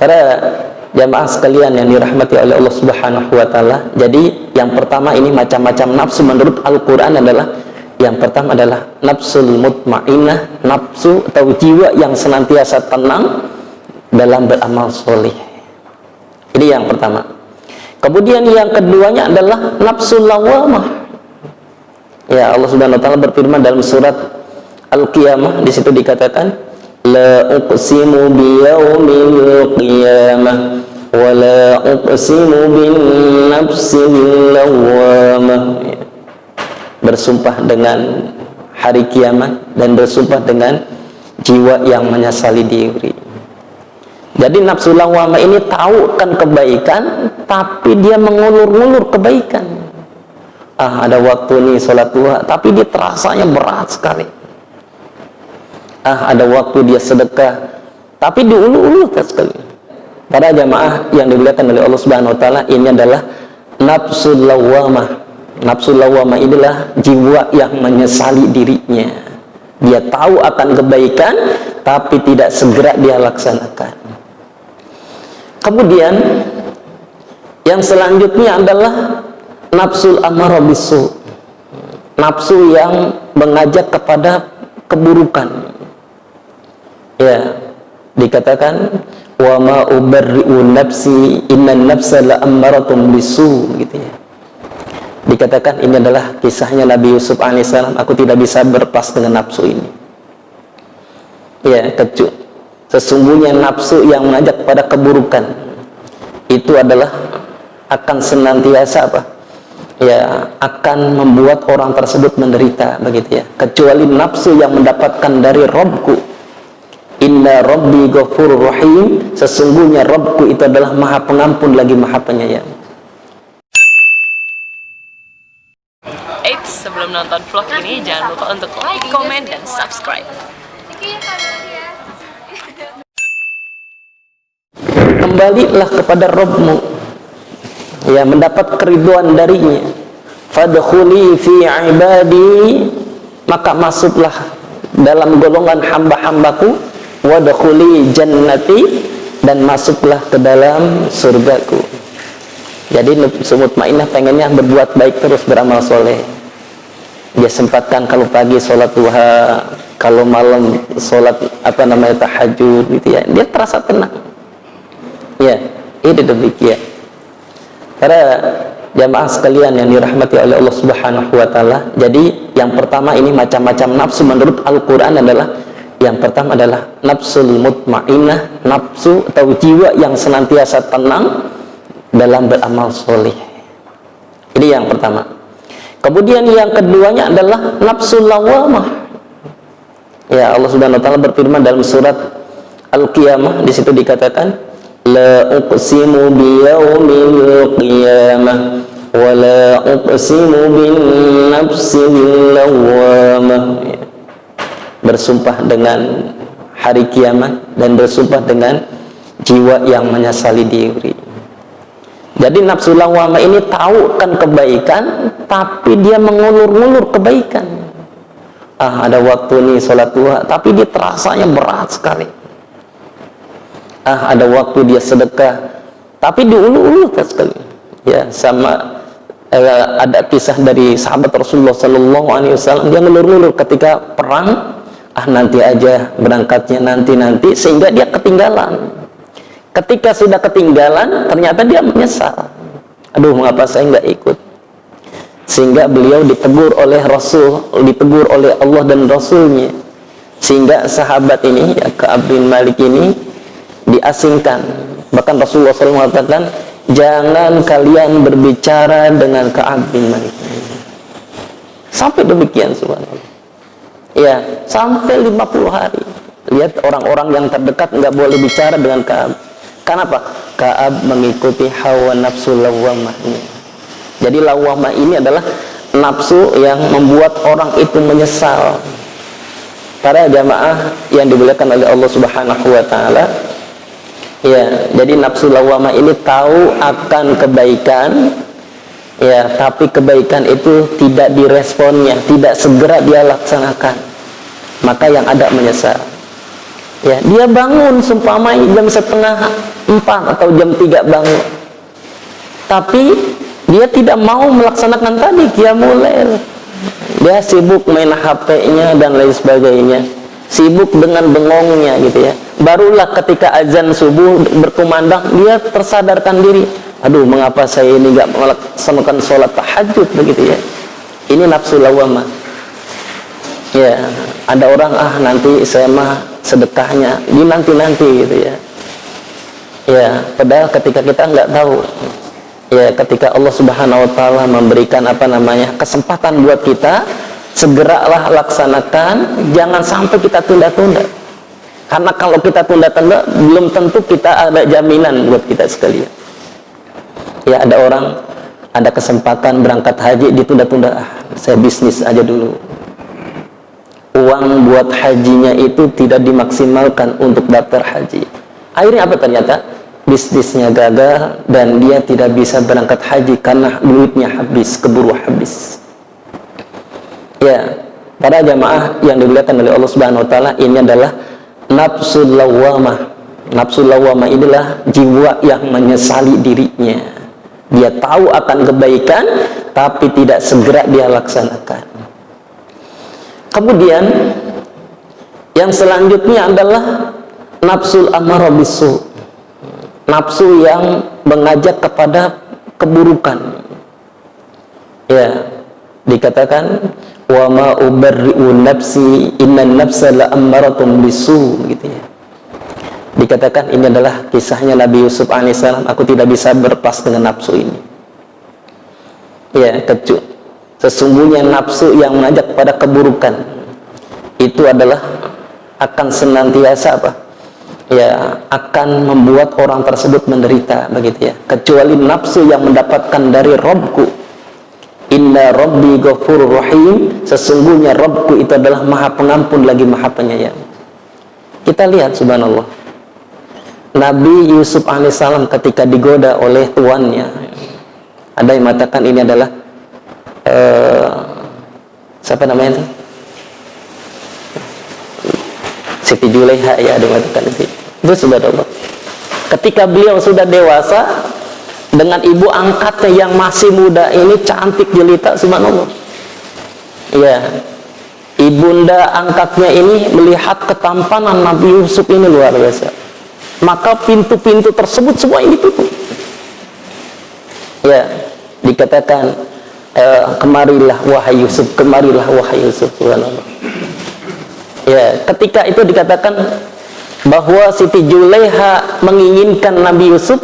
Para jamaah sekalian yang dirahmati oleh Allah Subhanahu wa taala, jadi yang pertama ini macam-macam nafsu menurut Al-Qur'an adalah yang pertama adalah nafsul mutmainnah, nafsu atau jiwa yang senantiasa tenang dalam beramal soleh. Ini yang pertama. Kemudian yang keduanya adalah nafsul lawamah. Ya, Allah Subhanahu wa taala berfirman dalam surat Al-Qiyamah, di situ dikatakan la uqsimu biyaumil qiyamah wa la uqsimu bin nafsil lawamah. Bersumpah dengan hari kiamat dan bersumpah dengan jiwa yang menyesali diri. Jadi nafsu lawamah ini tahu kan kebaikan, tapi dia mengulur-ulur kebaikan. Ada waktu nih sholat duha, tapi dia terasanya berat sekali. Ada waktu dia sedekah, tapi diulur-ulur sekali. Para jamaah yang dimuliakan oleh Allah Subhanahu wa taala, ini adalah nafsu lawamah. Nafsu lawamah inilah jiwa yang menyesali dirinya. Dia tahu akan kebaikan, tapi tidak segera dia laksanakan. Kemudian yang selanjutnya adalah nafsul ammarah bisu, nafsu yang mengajak kepada keburukan. Ya, dikatakan wa ma ubarri'u nafsi innan nafsa la'ammaratun bisu, gitu ya. Dikatakan ini adalah kisahnya Nabi Yusuf alaihissalam, aku tidak bisa berpas dengan nafsu ini. Ya, sesungguhnya nafsu yang mengajak kepada keburukan itu adalah akan senantiasa apa? Ya, akan membuat orang tersebut menderita, begitu ya. Kecuali nafsu yang mendapatkan dari Rabbku. Inna Rabbi Ghafurur Rahim, sesungguhnya Rabbku itu adalah Maha Pengampun lagi Maha Penyayang. Sebelum nonton vlog ini, jangan lupa untuk like, comment, dan subscribe. Kembalilah kepada Rabbmu, ya, mendapat keriduan darinya. Fadkhuli fi ibadi, maka masuklah dalam golongan hamba-hambaku. Wadkhuli jannati, dan masuklah ke dalam surgaku. Jadi nafsu mutmainnah pengennya berbuat baik terus, beramal soleh. Dia sempatkan kalau pagi sholat duha, kalau malam sholat tahajud, gitu ya. Dia terasa tenang. Ya, ini demikian. Para jamaah sekalian yang dirahmati oleh Allah Subhanahu wa taala, jadi yang pertama ini macam-macam nafsu menurut Al-Qur'an adalah yang pertama adalah nafsul mutmainnah, nafsu atau jiwa yang senantiasa tenang dalam beramal soleh. Ini yang pertama. Kemudian yang keduanya adalah nafsul lawamah. Ya, Allah Subhanahu wa taala berfirman dalam surat Al-Qiyamah, di situ dikatakan la uqsimu biyaumil qiyamah wa la uqsimu bin nafsil lawamah. Bersumpah dengan hari kiamat dan bersumpah dengan jiwa yang menyesali diri. Jadi nafsu lawamah ini tahu kan kebaikan, tapi dia mengulur-ulur kebaikan. Ada waktu nih sholat duha, tapi dia terasanya berat sekali. Ada waktu dia sedekah, tapi diulur-ulur sekali. Ya, sama ada kisah dari sahabat Rasulullah Sallallahu Alaihi Wasallam, dia ngelur-ulur ketika perang. Nanti aja berangkatnya, nanti, sehingga dia ketinggalan. Ketika sudah ketinggalan, ternyata dia menyesal. Aduh, mengapa saya nggak ikut? Sehingga beliau ditegur oleh Rasul, ditegur oleh Allah dan Rasulnya. Sehingga sahabat ini, ya, Ka'ab bin Malik ini diasingkan. Bahkan Rasulullah SAW mengatakan, jangan kalian berbicara dengan Ka'ab bin Malik. Sampai demikian, subhanallah. Ya, sampai 50 hari. Lihat, orang-orang yang terdekat nggak boleh bicara dengan Ka'ab. Kenapa? Ka'ab mengikuti hawa nafsu lawamah ini. Jadi lawamah ini adalah nafsu yang membuat orang itu menyesal. Para jamaah yang dimuliakan oleh Allah Subhanahu wa taala, ya, jadi nafsu lawamah ini tahu akan kebaikan, ya, tapi kebaikan itu tidak diresponnya, tidak segera dia laksanakan, maka yang ada menyesal. Ya, dia bangun seumpama jam 3:30 4 atau jam 3 bangun. Tapi dia tidak mau melaksanakan tadi qiyamul lail. Dia sibuk main HP-nya dan lain sebagainya, sibuk dengan bengongnya gitu ya. Barulah ketika azan subuh berkumandang dia tersadarkan diri, aduh mengapa saya ini nggak melaksanakan sholat tahajud begitu ya. Ini nafsu lawamah. Ya, ada orang nanti saya mah sedekahnya di nanti gitu ya. Ya, padahal ketika kita nggak tahu. Ya, ketika Allah Subhanahu wa taala memberikan kesempatan buat kita, segeralah laksanakan, jangan sampai kita tunda-tunda. Karena kalau kita tunda-tunda, belum tentu kita ada jaminan buat kita sekalian. Ya, ada orang ada kesempatan berangkat haji ditunda-tunda, saya bisnis aja dulu. Uang buat hajinya itu tidak dimaksimalkan untuk daftar haji. Akhirnya apa ternyata? Bisnisnya gagal dan dia tidak bisa berangkat haji karena duitnya habis, keburu habis. Ya, para jamaah yang dimuliakan oleh Allah Subhanahu wa taala, ini adalah nafsul lawamah. Nafsul lawamah inilah jiwa yang menyesali dirinya. Dia tahu akan kebaikan tapi tidak segera dia laksanakan. Kemudian yang selanjutnya adalah nafsul ammarah bisu. Nafsu yang mengajak kepada keburukan. Ya, dikatakan wa ma ubarri'u nafsi innan nafsa la'ammaratun bisu gitu ya. Dikatakan ini adalah kisahnya Nabi Yusuf alaihissalam, aku tidak bisa berpas dengan nafsu ini. Ya, sesungguhnya nafsu yang mengajak kepada keburukan itu adalah akan senantiasa ya, akan membuat orang tersebut menderita begitu ya, kecuali nafsu yang mendapatkan dari Rabbku. Inna Rabbi ghafurur rahim, sesungguhnya Rabbku itu adalah maha pengampun lagi maha penyayang. Kita lihat subhanallah, Nabi Yusuf alaihissalam ketika digoda oleh tuannya, ada yang mengatakan ini adalah siapa namanya itu? Siti Julaiha, ya, ada yang mengatakan itu subhanallah. Ketika beliau sudah dewasa dengan ibu angkatnya yang masih muda ini cantik jelita, subhanallah. Ya, ibunda angkatnya ini melihat ketampanan Nabi Yusuf ini luar biasa. Maka pintu-pintu tersebut semua ini tutup. Ya, dikatakan kemarilah wahai Yusuf, kemarilah wahai Yusuf, subhanallah. Ya, ketika itu dikatakan bahwa Siti Julaiha menginginkan Nabi Yusuf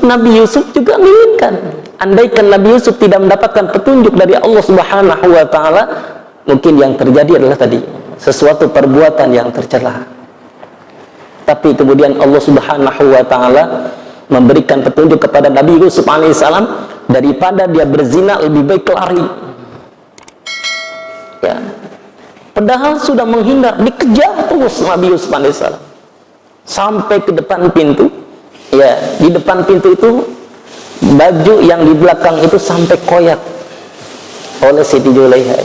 juga menginginkan. Andaikan Nabi Yusuf tidak mendapatkan petunjuk dari Allah Subhanahu wa taala, mungkin yang terjadi adalah tadi sesuatu perbuatan yang tercela. Tapi kemudian Allah Subhanahu wa taala memberikan petunjuk kepada Nabi Yusuf alaihissalam, daripada dia berzina lebih baik lari. Ya. Padahal sudah menghindar, dikejar terus Nabi Yusuf alaihissalam sampai ke depan pintu. Ya, di depan pintu itu baju yang di belakang itu sampai koyak oleh Siti Julaiha.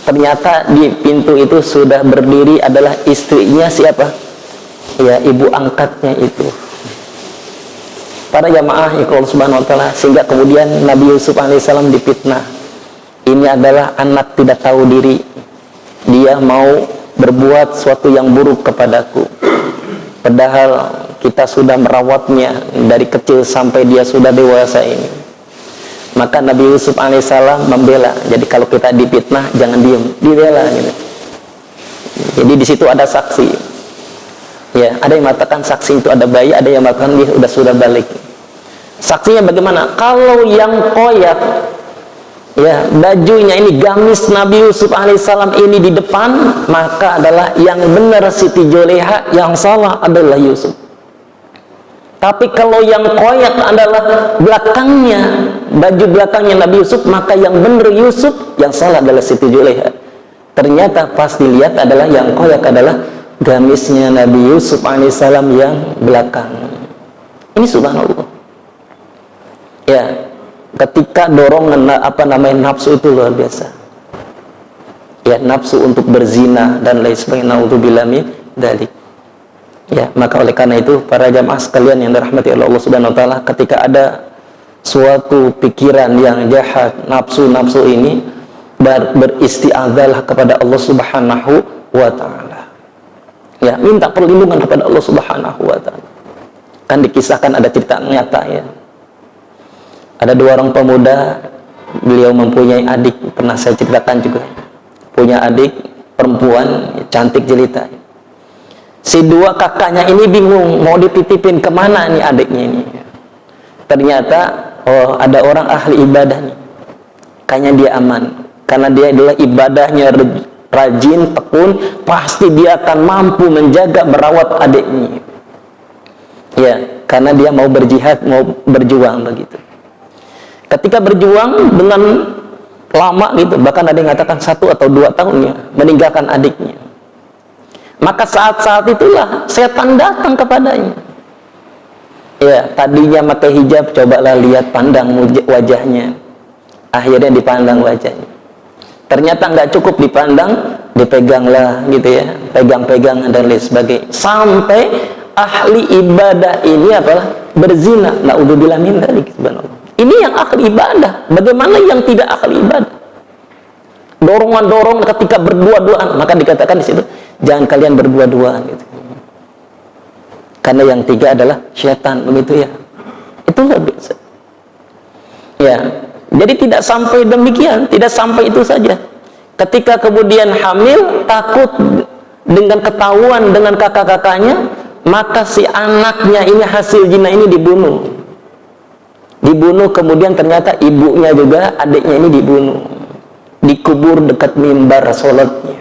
Ternyata di pintu itu sudah berdiri adalah istrinya siapa? Ya, ibu angkatnya itu. Para jamaah Allah Subhanahu wa taala, sehingga kemudian Nabi Yusuf alaihissalam difitnah. Ini adalah anak tidak tahu diri. Dia mau berbuat sesuatu yang buruk kepadaku. Padahal kita sudah merawatnya dari kecil sampai dia sudah dewasa ini. Maka Nabi Yusuf alaihissalam membela. Jadi kalau kita difitnah jangan diem, dibela gitu. Jadi di situ ada saksi. Ya, ada yang mengatakan saksi itu ada bayi, ada yang mengatakan dia sudah balik. Saksinya bagaimana? Kalau yang koyak, ya, bajunya ini gamis Nabi Yusuf alaihissalam ini di depan, maka adalah yang benar Siti Julaiha, yang salah adalah Yusuf. Tapi kalau yang koyak adalah belakangnya, baju belakangnya Nabi Yusuf, maka yang benar Yusuf, yang salah adalah Siti Julaiha. Ternyata pas dilihat adalah yang koyak adalah gamisnya Nabi Yusuf alaihissalam yang belakang. Ini subhanallah. Ya, ketika dorongan nafsu itu luar biasa. Ya, nafsu untuk berzina dan lain sebagainya, naudzubillah min dzalik. Ya, maka oleh karena itu para jamaah sekalian yang dirahmati oleh Allah Subhanahu wa taala, ketika ada suatu pikiran yang jahat, nafsu-nafsu ini, beristi'adzahlah kepada Allah Subhanahu wa taala. Ya, minta perlindungan kepada Allah Subhanahu wa taala. Kan dikisahkan, ada cerita nyata ya. Ada dua orang pemuda, beliau mempunyai adik, pernah saya ceritakan juga. Punya adik perempuan cantik jelita. Si dua kakaknya ini bingung mau dititipin kemana nih adiknya ini. Ternyata ada orang ahli ibadah nih, kayaknya dia aman karena dia adalah ibadahnya rajin, tekun, pasti dia akan mampu menjaga, merawat adiknya. Ya, karena dia mau berjihad, mau berjuang begitu. Ketika berjuang dengan lama gitu, bahkan ada yang mengatakan 1 atau 2 tahunnya meninggalkan adiknya. Maka saat-saat itulah setan datang kepadanya. Ya, tadinya pakai hijab, cobalah lihat, pandang wajahnya. Akhirnya dipandang wajahnya. Ternyata nggak cukup dipandang, dipeganglah gitu ya, pegang-pegang dan lain sebagainya. Sampai ahli ibadah ini apalah berzina. Naudzubillah min dzalik, subhanallah. Ini yang ahli ibadah. Bagaimana yang tidak ahli ibadah? Dorongan-dorong ketika berdua-duaan, maka dikatakan di situ, jangan kalian berdua-duaan gitu. Karena yang tiga adalah syaitan, begitu ya. Itulah biasa. Ya, jadi tidak sampai demikian, tidak sampai itu saja. Ketika kemudian hamil, takut dengan ketahuan dengan kakak-kakaknya, maka si anaknya ini hasil zina ini dibunuh. Dibunuh, kemudian ternyata ibunya juga, adiknya ini dibunuh. Dikubur dekat mimbar sholatnya.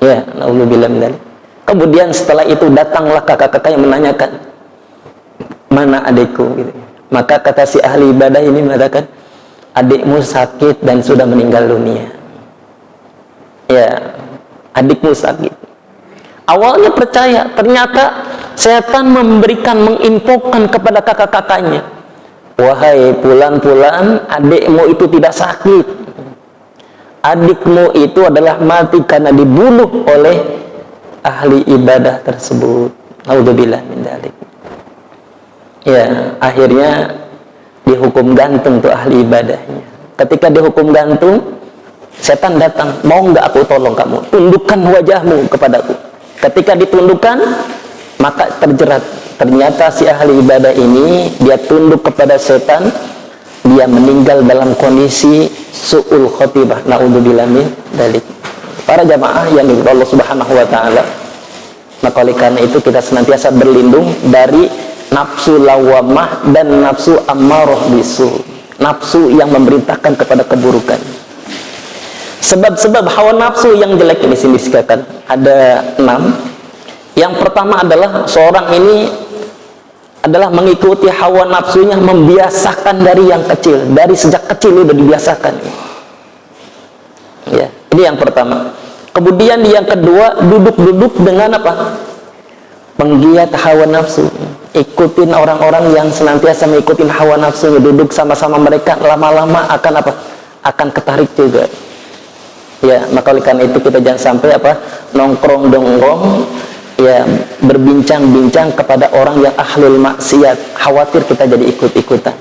Ya, naudzubillah min dzalik. Kemudian setelah itu datanglah kakak-kakak yang menanyakan, mana adikku gitu. Maka kata si ahli ibadah ini mengatakan, adikmu sakit dan sudah meninggal dunia. Ya, adikmu sakit. Awalnya percaya, ternyata setan menginfokan kepada kakak-kakaknya, wahai pulan-pulan, adikmu itu tidak sakit. Adikmu itu adalah mati karena dibunuh oleh ahli ibadah tersebut. Naudzubillah min dzalik. Ya, akhirnya dihukum gantung tuh ahli ibadahnya. Ketika dihukum gantung, setan datang, mau nggak aku tolong kamu? Tundukkan wajahmu kepadaku. Ketika ditundukkan, maka terjerat. Ternyata si ahli ibadah ini, dia tunduk kepada setan, dia meninggal dalam kondisi su'ul khotibah. Naudzubillah min dzalik. Para jamaah yang dimuliakan Allah Subhanahu wa taala, maka oleh karena itu kita senantiasa berlindung dari nafsu lawamah dan nafsu ammarah bisu, nafsu yang memerintahkan kepada keburukan. Sebab-sebab hawa nafsu yang jelek ini disebutkan ada 6. Yang pertama adalah seorang ini adalah mengikuti hawa nafsunya, membiasakan dari yang kecil, dari sejak kecil udah dibiasakan. Ya, ini yang pertama. Kemudian yang kedua, duduk-duduk dengan apa? Penggiat hawa nafsu. Ikutin orang-orang yang senantiasa mengikutin hawa nafsunya, duduk sama-sama mereka, lama-lama akan apa? Akan ketarik juga. Ya, maka oleh karena itu kita jangan sampai apa? Nongkrong-dongkrong, ya, berbincang-bincang kepada orang yang ahlul maksiat, khawatir kita jadi ikut-ikutan.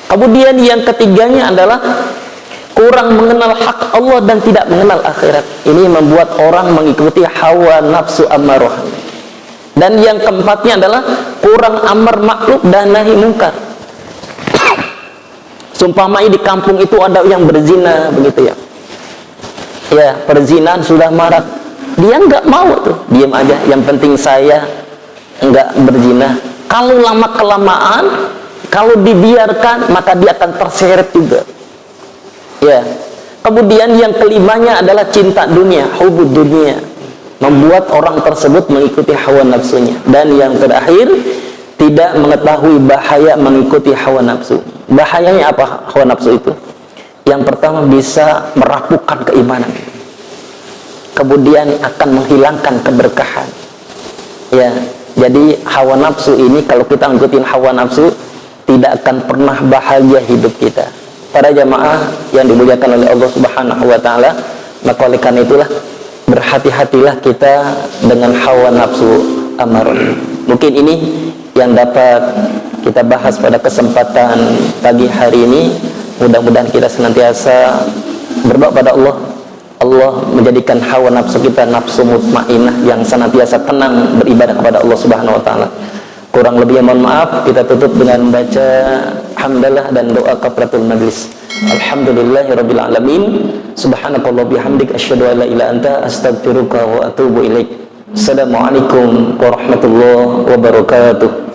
Kemudian yang ketiganya adalah kurang mengenal hak Allah dan tidak mengenal akhirat. Ini membuat orang mengikuti hawa nafsu ammarah. Dan yang keempatnya adalah kurang amar ma'ruf dan nahi mungkar. Sumpamai di kampung itu ada yang berzina begitu ya. Ya, perzinahan sudah marak. Dia nggak mau tuh, diam aja. Yang penting saya nggak berzina. Kalau lama kelamaan, kalau dibiarkan, maka dia akan terseret juga. Ya. Kemudian yang kelimanya adalah cinta dunia, hubud dunia, membuat orang tersebut mengikuti hawa nafsunya. Dan yang terakhir, tidak mengetahui bahaya mengikuti hawa nafsu. Bahayanya apa hawa nafsu itu? Yang pertama, bisa merapuhkan keimanan. Kemudian akan menghilangkan keberkahan. Ya, jadi hawa nafsu ini, kalau kita ngikutin hawa nafsu, tidak akan pernah bahagia hidup kita. Para jamaah yang dimuliakan oleh Allah Subhanahu wa taala, maka oleh karena itulah berhati-hatilah kita dengan hawa nafsu amarah. Mungkin ini yang dapat kita bahas pada kesempatan pagi hari ini. Mudah-mudahan kita senantiasa berdoa pada Allah, Allah menjadikan hawa nafsu kita nafsu mutmainah yang senantiasa tenang beribadah kepada Allah Subhanahu wa taala. Kurang lebihnya mohon maaf, kita tutup dengan baca hamdalah dan doa kafaratul majlis. Alhamdulillahirabbil alamin. Subhanakallah bihamdik asyhadu an la ilaha illa anta astaghfiruka wa atubu ilaik. Assalamualaikum warahmatullahi wabarakatuh.